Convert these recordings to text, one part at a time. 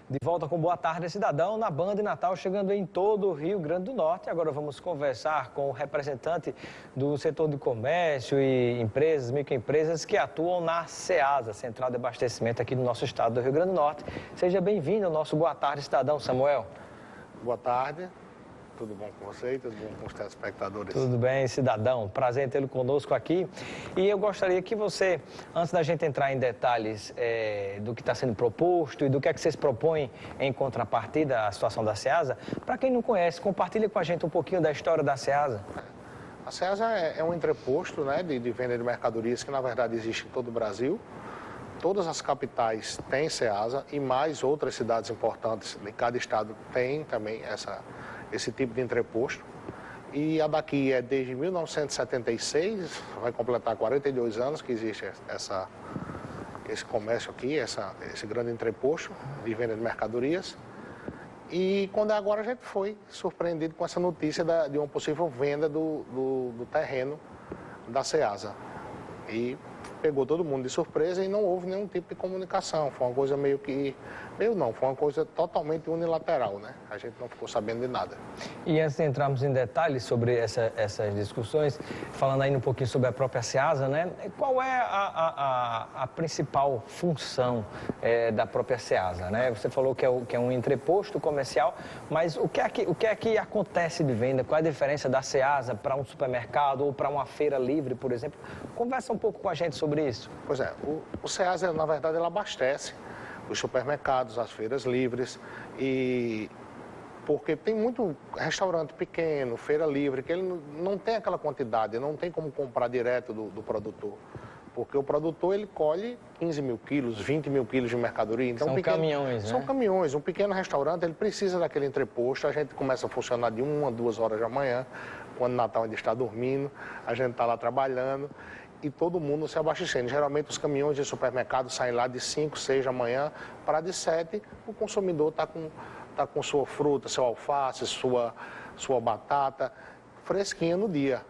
De volta com Boa Tarde, Cidadão, na Band Natal, chegando em todo o Rio Grande do Norte. Agora vamos conversar com o representante do setor de comércio e empresas, microempresas que atuam na Ceasa, Central de Abastecimento aqui no nosso estado do Rio Grande do Norte. Seja bem-vindo ao nosso Boa Tarde, Cidadão, Samuel. Boa tarde. Tudo bom com você? Tudo bom com os telespectadores? Tudo bem, cidadão. Prazer em tê-lo conosco aqui. E eu gostaria que você, antes da gente entrar em detalhes do que está sendo proposto e do que é que vocês propõem em contrapartida à situação da Ceasa, para quem não conhece, compartilhe com a gente um pouquinho da história da Ceasa. A Ceasa é um entreposto, né, de venda de mercadorias que, na verdade, existe em todo o Brasil. Todas as capitais têm Ceasa e mais outras cidades importantes de cada estado tem também esse tipo de entreposto. E a daqui é desde 1976, vai completar 42 anos que existe esse comércio aqui, esse grande entreposto de venda de mercadorias. E quando é agora a gente foi surpreendido com essa notícia de uma possível venda do terreno da Ceasa. E pegou todo mundo de surpresa e não houve nenhum tipo de comunicação. Foi uma coisa foi uma coisa totalmente unilateral, né? A gente não ficou sabendo de nada. E antes de entrarmos em detalhes sobre essas discussões, falando ainda um pouquinho sobre a própria Ceasa, né? Qual é a principal função da própria Ceasa, né? Você falou que é um entreposto comercial, mas o que é que acontece de venda? Qual é a diferença da Ceasa para um supermercado ou para uma feira livre, por exemplo? Conversa um pouco com a gente sobre isso. Pois é, o Ceasa, na verdade, ele abastece os supermercados, as feiras livres, e porque tem muito restaurante pequeno, feira livre, que ele não tem aquela quantidade, não tem como comprar direto do produtor. Porque o produtor, ele colhe 15 mil quilos, 20 mil quilos de mercadoria. Então, são caminhões, né? São caminhões. Um pequeno restaurante, ele precisa daquele entreposto. A gente começa a funcionar de 1 a 2 horas da manhã, quando o Natal ainda está dormindo, a gente está lá trabalhando e todo mundo se abastecendo. Geralmente os caminhões de supermercado saem lá de 5, 6 da manhã, para de 7 o consumidor está com sua fruta, seu alface, sua batata fresquinha no dia.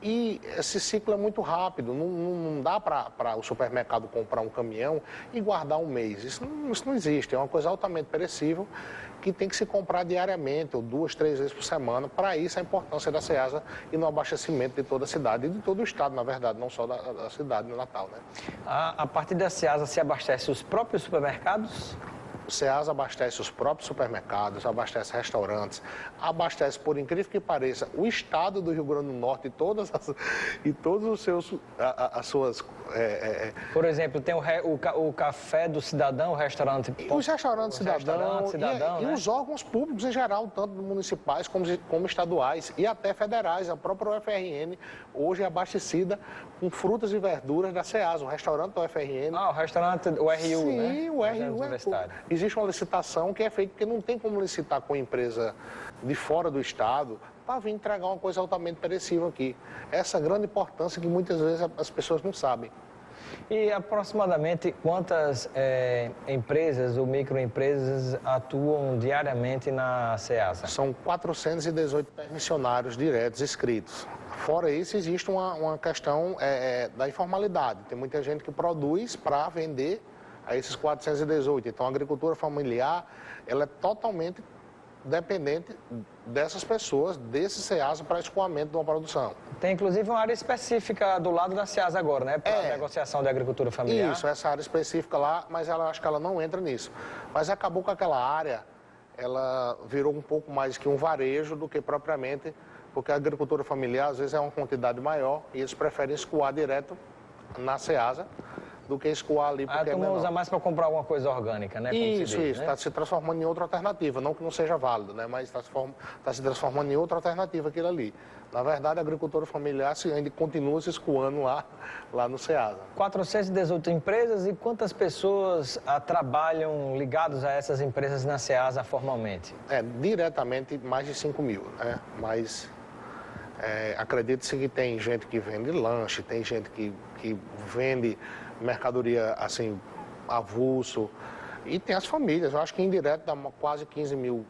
E esse ciclo é muito rápido, não dá para o supermercado comprar um caminhão e guardar um mês. Isso não existe, é uma coisa altamente perecível que tem que se comprar diariamente ou 2, 3 vezes por semana. Para isso a importância da Ceasa e no abastecimento de toda a cidade e de todo o estado, na verdade, não só da cidade de Natal, né? A partir da Ceasa se abastece os próprios supermercados? O Ceasa abastece os próprios supermercados, abastece restaurantes, abastece, por incrível que pareça, o estado do Rio Grande do Norte e todos os seus, as suas... Por exemplo, tem o café do cidadão, o restaurante... Os restaurantes cidadão, né? E os órgãos públicos em geral, tanto municipais como estaduais e até federais. A própria UFRN hoje é abastecida com frutas e verduras da Ceasa, o restaurante da UFRN. Ah, o restaurante, o RU, sim, né? Sim, o RU. Existe uma licitação que é feita, porque não tem como licitar com empresa de fora do estado para vir entregar uma coisa altamente perecível aqui. Essa grande importância que muitas vezes as pessoas não sabem. E aproximadamente quantas empresas ou microempresas atuam diariamente na Ceasa? São 418 permissionários diretos inscritos. Fora isso, existe uma questão da informalidade. Tem muita gente que produz para vender a esses 418. Então, a agricultura familiar, ela é totalmente dependente dessas pessoas, desse Ceasa para escoamento de uma produção. Tem, inclusive, uma área específica do lado da Ceasa agora, né? Para negociação de agricultura familiar. Isso, essa área específica lá, mas acho que ela não entra nisso. Mas acabou com aquela área, ela virou um pouco mais que um varejo do que propriamente, porque a agricultura familiar, às vezes, é uma quantidade maior e eles preferem escoar direto na Ceasa do que escoar ali, porque tu não usa mais para comprar alguma coisa orgânica, né? Isso, está se transformando em outra alternativa, não que não seja válido, né? Mas está se transformando em outra alternativa aquilo ali. Na verdade, a agricultura familiar ainda continua se escoando lá no Ceasa. 418 empresas, e quantas pessoas trabalham ligados a essas empresas na Ceasa formalmente? Diretamente mais de 5 mil, né? Mas acredite-se que tem gente que vende lanche, tem gente que vende mercadoria assim, avulso, e tem as famílias. Eu acho que indireto dá quase 15 mil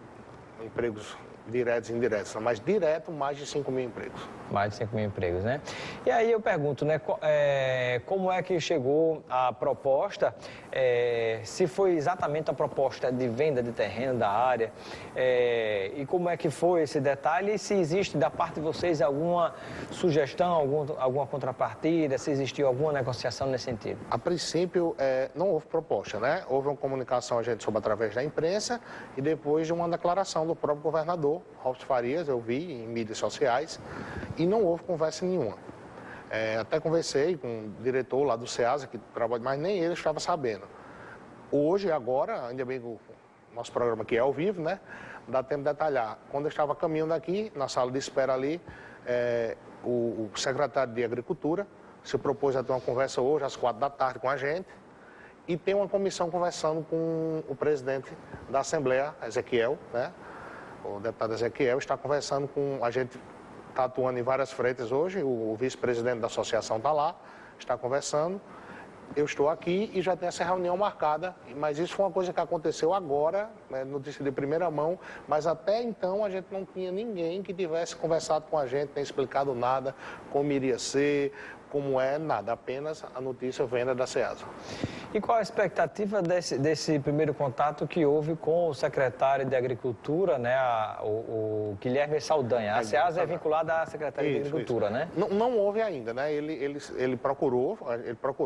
empregos diretos e indiretos, mas direto mais de 5 mil empregos. Mais de 5 mil empregos, né? E aí eu pergunto, né, como é que chegou a proposta, se foi exatamente a proposta de venda de terreno da área, e como é que foi esse detalhe, e se existe da parte de vocês alguma sugestão, alguma contrapartida, se existiu alguma negociação nesse sentido? A princípio, não houve proposta, né? Houve uma comunicação, a gente soube através da imprensa, e depois de uma declaração do próprio governador, Robson Farias, eu vi em mídias sociais, e não houve conversa nenhuma. Até conversei com o diretor lá do SEASA, que trabalha, mas nem ele estava sabendo. Hoje, agora, ainda bem que o nosso programa aqui é ao vivo, né? Dá tempo de detalhar. Quando eu estava caminhando aqui, na sala de espera ali, o secretário de Agricultura se propôs a ter uma conversa hoje, às 4 da tarde, com a gente, e tem uma comissão conversando com o presidente da Assembleia, Ezequiel, né? O deputado Ezequiel está conversando com a gente, está atuando em várias frentes hoje, o vice-presidente da associação está lá, está conversando. Eu estou aqui e já tem essa reunião marcada, mas isso foi uma coisa que aconteceu agora, né, notícia de primeira mão, mas até então a gente não tinha ninguém que tivesse conversado com a gente, nem explicado nada, como iria ser, como nada, apenas a notícia venda da SEASA. E qual a expectativa desse primeiro contato que houve com o secretário de Agricultura, né, o Guilherme Saldanha? A SEASA é vinculada à Secretaria de Agricultura, né? Não houve ainda, né? Ele procurou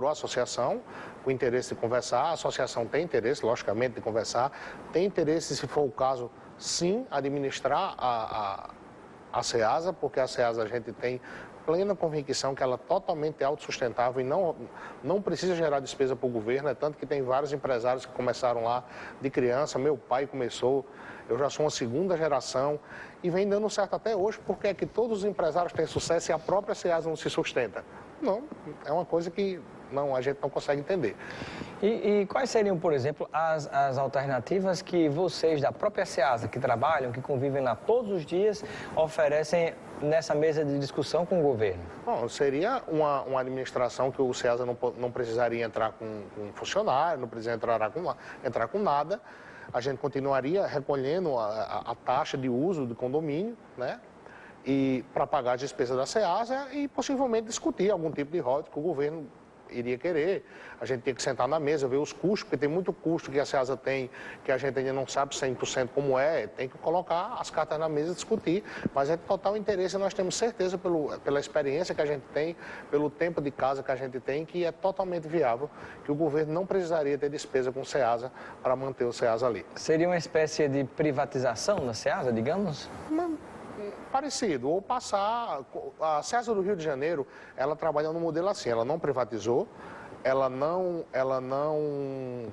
a associação com interesse de conversar, a associação tem interesse, logicamente, de conversar, tem interesse, se for o caso, sim, administrar a SEASA, porque a SEASA a gente tem plena convicção que ela é totalmente autossustentável e não precisa gerar despesa para o governo, tanto que tem vários empresários que começaram lá de criança, meu pai começou, eu já sou uma segunda geração e vem dando certo até hoje, porque é que todos os empresários têm sucesso e a própria SEASA não se sustenta. Não, é uma coisa que a gente não consegue entender. E quais seriam, por exemplo, as alternativas que vocês da própria SEASA, que trabalham, que convivem lá todos os dias, oferecem nessa mesa de discussão com o governo? Bom, seria uma administração que o SEASA não precisaria entrar com funcionário, não precisaria entrar com nada. A gente continuaria recolhendo a taxa de uso do condomínio, né? E para pagar as despesas da SEASA e possivelmente discutir algum tipo de royalties que o governo iria querer. A gente tem que sentar na mesa, ver os custos, porque tem muito custo que a SEASA tem, que a gente ainda não sabe 100% como tem que colocar as cartas na mesa e discutir, mas é de total interesse, nós temos certeza pela experiência que a gente tem, pelo tempo de casa que a gente tem, que é totalmente viável, que o governo não precisaria ter despesa com o SEASA para manter o SEASA ali. Seria uma espécie de privatização da SEASA, digamos? Parecido, ou passar... A SEASA do Rio de Janeiro, ela trabalha no modelo assim, ela não privatizou, ela não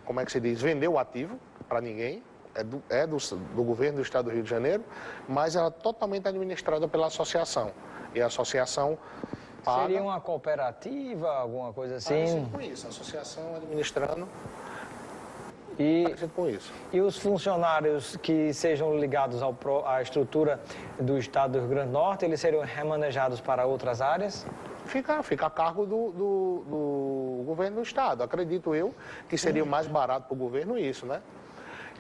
como é que se diz, vendeu o ativo para ninguém, do governo do estado do Rio de Janeiro, mas ela é totalmente administrada pela associação. E a associação paga... Seria uma cooperativa, alguma coisa assim? Parecido com isso, a associação administrando... E os funcionários que sejam ligados à estrutura do Estado do Rio Grande do Norte, eles seriam remanejados para outras áreas? Fica a cargo do governo do Estado. Acredito eu que seria mais barato para o governo isso, né?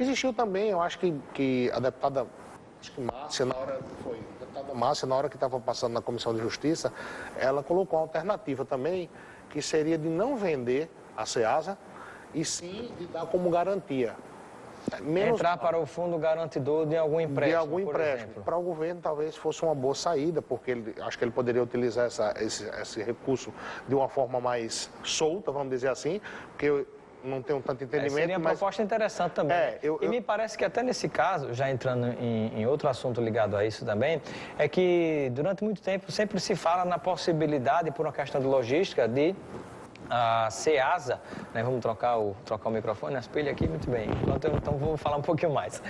Existiu também, eu acho que a deputada Márcia, na hora que estava passando na Comissão de Justiça, ela colocou uma alternativa também, que seria de não vender a SEASA, e sim de dar como garantia. Entrar para o fundo garantidor de algum empréstimo, de algum empréstimo. Para o governo talvez fosse uma boa saída, porque acho que ele poderia utilizar esse recurso de uma forma mais solta, vamos dizer assim, porque eu não tenho tanto entendimento. Seria uma proposta interessante também. Me parece que até nesse caso, já entrando em outro assunto ligado a isso também, é que durante muito tempo sempre se fala na possibilidade, por uma questão de logística, de a SEASA, né, vamos trocar o microfone, as pilhas aqui, muito bem. Então vou falar um pouquinho mais.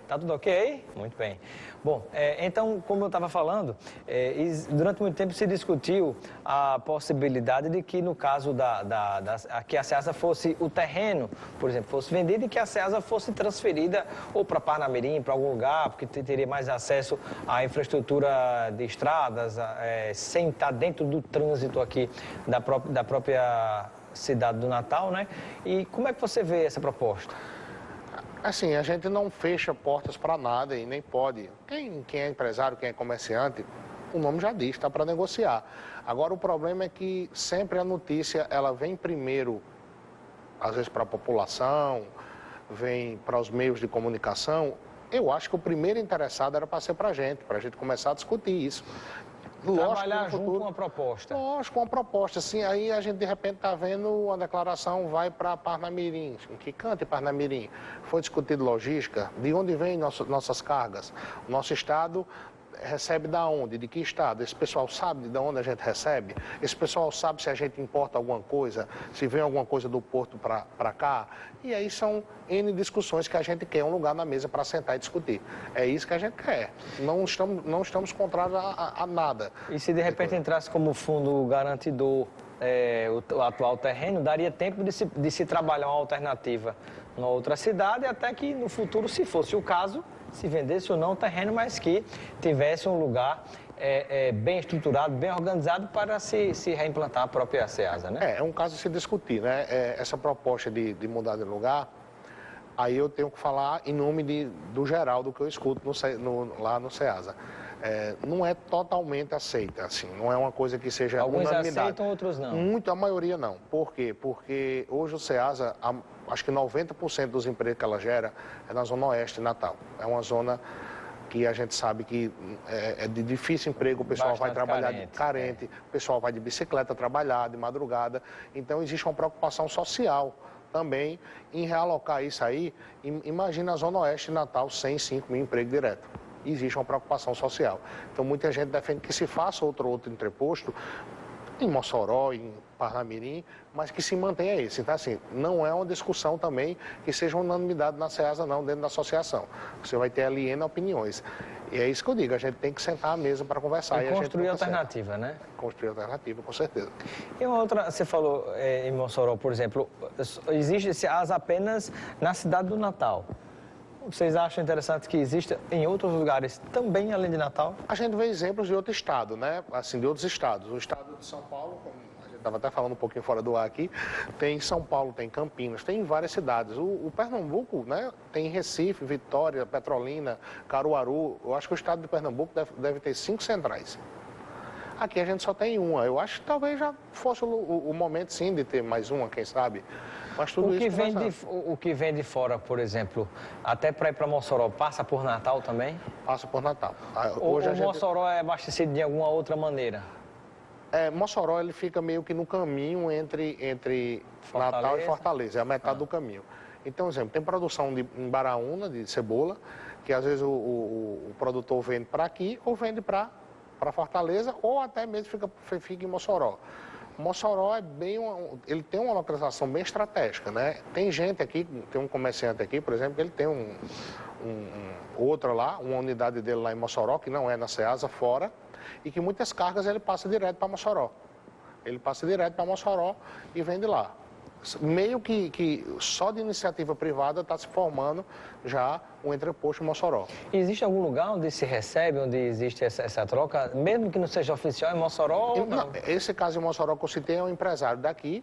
Tá tudo ok aí? Muito bem. Bom, então, como eu estava falando, durante muito tempo se discutiu a possibilidade de que, no caso que a SEASA fosse o terreno, por exemplo, fosse vendido e que a SEASA fosse transferida ou para Parnamirim, para algum lugar, porque teria mais acesso à infraestrutura de estradas, sem estar dentro do trânsito aqui da própria cidade do Natal, né? E como é que você vê essa proposta? Assim, a gente não fecha portas para nada e nem pode. Quem é empresário, quem é comerciante, o nome já diz, está para negociar. Agora, o problema é que sempre a notícia, ela vem primeiro, às vezes para a população, vem para os meios de comunicação. Eu acho que o primeiro interessado era para ser para a gente começar a discutir isso. Trabalhar junto com uma proposta. Lógico, com uma proposta. Assim, aí a gente, de repente, está vendo uma declaração, vai para Parnamirim. Em que canto em Parnamirim? Foi discutido logística, de onde vêm nossas cargas. O nosso estado recebe da onde? De que estado? Esse pessoal sabe de onde a gente recebe? Esse pessoal sabe se a gente importa alguma coisa, se vem alguma coisa do porto para cá? E aí são N discussões que a gente quer um lugar na mesa para sentar e discutir. É isso que a gente quer. Não estamos contrários a nada. E se de repente entrasse como fundo garantidor o atual terreno, daria tempo de se trabalhar uma alternativa numa outra cidade, até que no futuro, se fosse o caso, se vendesse ou não o terreno, mas que tivesse um lugar bem estruturado, bem organizado para se reimplantar a própria SEASA, né? É um caso a se discutir, né? Essa proposta de mudar de lugar, aí eu tenho que falar em nome do geral, do que eu escuto lá no SEASA. Não é totalmente aceita, assim, não é uma coisa que seja Alguns unanimidade. aceitam, outros não. A maioria não. Por quê? Porque hoje o SEASA, acho que 90% dos empregos que ela gera é na Zona Oeste de Natal. É uma zona que a gente sabe que é de difícil emprego, o pessoal Bastante vai trabalhar carente, o pessoal vai de bicicleta trabalhar, de madrugada. Então existe uma preocupação social também em realocar isso aí. Imagina a Zona Oeste de Natal sem 5 mil empregos direto. Existe uma preocupação social. Então muita gente defende que se faça outro entreposto em Mossoró, em Parnamirim, mas que se mantenha esse. Então, assim, não é uma discussão também que seja unanimidade na SEASA, não, dentro da associação. Você vai ter ali N opiniões. E é isso que eu digo, a gente tem que sentar à mesa para conversar. E construir alternativa, né? Construir alternativa, com certeza. E uma outra, você falou em Mossoró, por exemplo, existe SEASA apenas na cidade do Natal. Vocês acham interessante que exista em outros lugares também, além de Natal? A gente vê exemplos de outro estado, né? Assim, de outros estados. O estado de São Paulo, como a gente estava até falando um pouquinho fora do ar aqui, tem São Paulo, tem Campinas, tem várias cidades. O Pernambuco, né? Tem Recife, Vitória, Petrolina, Caruaru. Eu acho que o estado de Pernambuco deve ter 5 centrais. Aqui a gente só tem uma. Eu acho que talvez já fosse o momento, sim, de ter mais uma, quem sabe. Mas tudo o que vem de fora, por exemplo, até para ir para Mossoró, passa por Natal também? Passa por Natal. Hoje Mossoró é abastecido de alguma outra maneira? Mossoró ele fica meio que no caminho entre Natal e Fortaleza, é a metade do caminho. Então, por exemplo, tem produção em Baraúna, de cebola, que às vezes o produtor vende para aqui ou vende para Fortaleza, ou até mesmo fica em Mossoró. Mossoró ele tem uma localização bem estratégica, né? Tem gente aqui, tem um comerciante aqui, por exemplo, ele tem outra lá, uma unidade dele lá em Mossoró, que não é na SEASA, fora, e que muitas cargas ele passa direto para Mossoró. Ele passa direto para Mossoró e vende lá. Meio que só de iniciativa privada está se formando já um entreposto em Mossoró. E existe algum lugar onde se recebe, onde existe essa troca, mesmo que não seja oficial em Mossoró? Não? Esse caso em Mossoró que eu citei é um empresário daqui,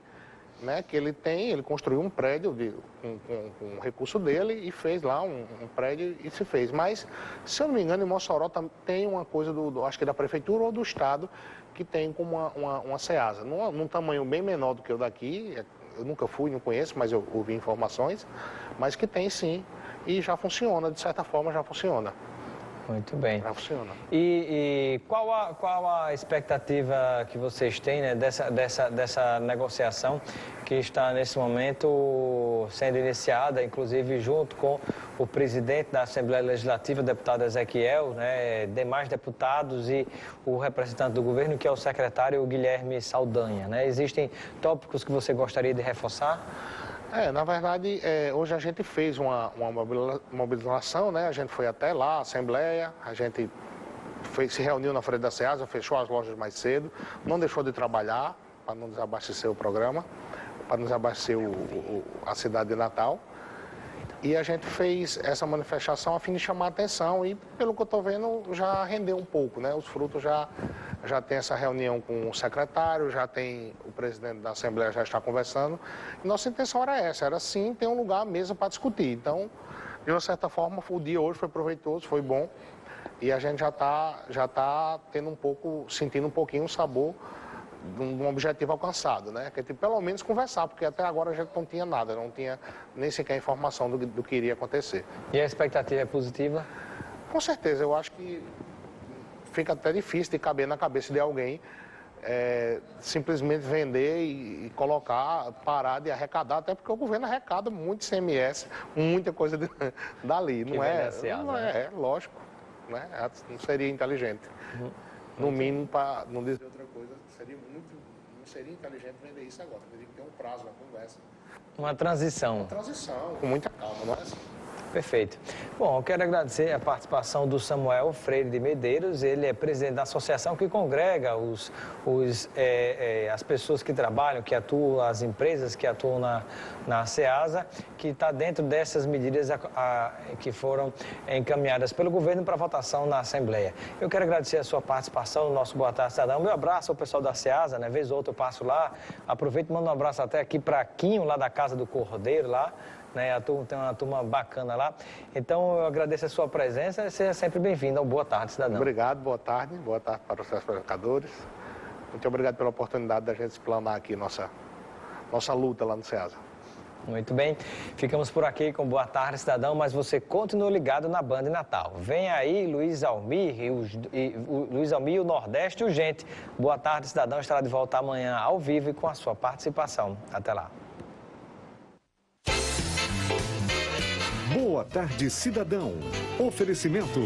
né, que ele construiu um prédio com um recurso dele e fez lá um prédio e se fez. Mas, se eu não me engano, em Mossoró tem uma coisa, acho que da prefeitura ou do estado, que tem como uma SEASA, num tamanho bem menor do que o daqui. Eu nunca fui, não conheço, mas eu ouvi informações, mas que tem sim, e já funciona, de certa forma já funciona. Muito bem. Já funciona. E qual a expectativa que vocês têm, né, dessa negociação que está nesse momento sendo iniciada, inclusive junto com o presidente da Assembleia Legislativa, o deputado Ezequiel, né, demais deputados e o representante do governo, que é o secretário Guilherme Saldanha, né? Existem tópicos que você gostaria de reforçar? Na verdade, hoje a gente fez uma mobilização, né? A gente foi até lá, a Assembleia, a gente se reuniu na frente da SEASA, fechou as lojas mais cedo, não deixou de trabalhar para não desabastecer o programa, para não desabastecer a cidade de Natal. E a gente fez essa manifestação a fim de chamar a atenção e, pelo que eu estou vendo, já rendeu um pouco, né? Os frutos já já tem essa reunião com o secretário, já tem o presidente da Assembleia, já está conversando. E nossa intenção era essa, era sim ter um lugar, à mesa para discutir. Então, de uma certa forma, o dia hoje foi proveitoso, foi bom. E a gente já tá tendo sentindo um pouquinho o sabor de um objetivo alcançado, né? Que é pelo menos conversar, porque até agora a gente não tinha nada, não tinha nem sequer informação do que iria acontecer. E a expectativa é positiva? Com certeza, eu acho que fica até difícil de caber na cabeça de alguém simplesmente vender e colocar, parar de arrecadar, até porque o governo arrecada muito ICMS, muita coisa dali, não é? Não é, lógico, né? Não seria inteligente. No mínimo, para não dizer outra coisa, não seria inteligente vender isso agora, teria que ter um prazo, uma conversa. Uma transição. Uma transição, com muita calma, não é assim? Perfeito. Bom, eu quero agradecer a participação do Samuel Freire de Medeiros. Ele é presidente da associação que congrega as pessoas que trabalham, que atuam, as empresas que atuam na SEASA, que está dentro dessas medidas que foram encaminhadas pelo governo para votação na Assembleia. Eu quero agradecer a sua participação no nosso Boa Tarde Cidadão. Meu abraço ao pessoal da SEASA, né? Vez ou outra eu passo lá, aproveito e mando um abraço até aqui para Quinho, lá da Casa do Cordeiro, lá. Né, tem uma turma bacana lá. Então, eu agradeço a sua presença e seja sempre bem-vindo ao Boa Tarde, Cidadão. Obrigado, boa tarde para os telespectadores. Muito obrigado pela oportunidade da gente explanar aqui nossa luta lá no SEASA. Muito bem, ficamos por aqui com Boa Tarde, Cidadão, mas você continua ligado na Band Natal. Vem aí Luiz Almir e o Nordeste Urgente. Boa Tarde, Cidadão estará de volta amanhã ao vivo e com a sua participação. Até lá. Boa Tarde, Cidadão. Oferecimento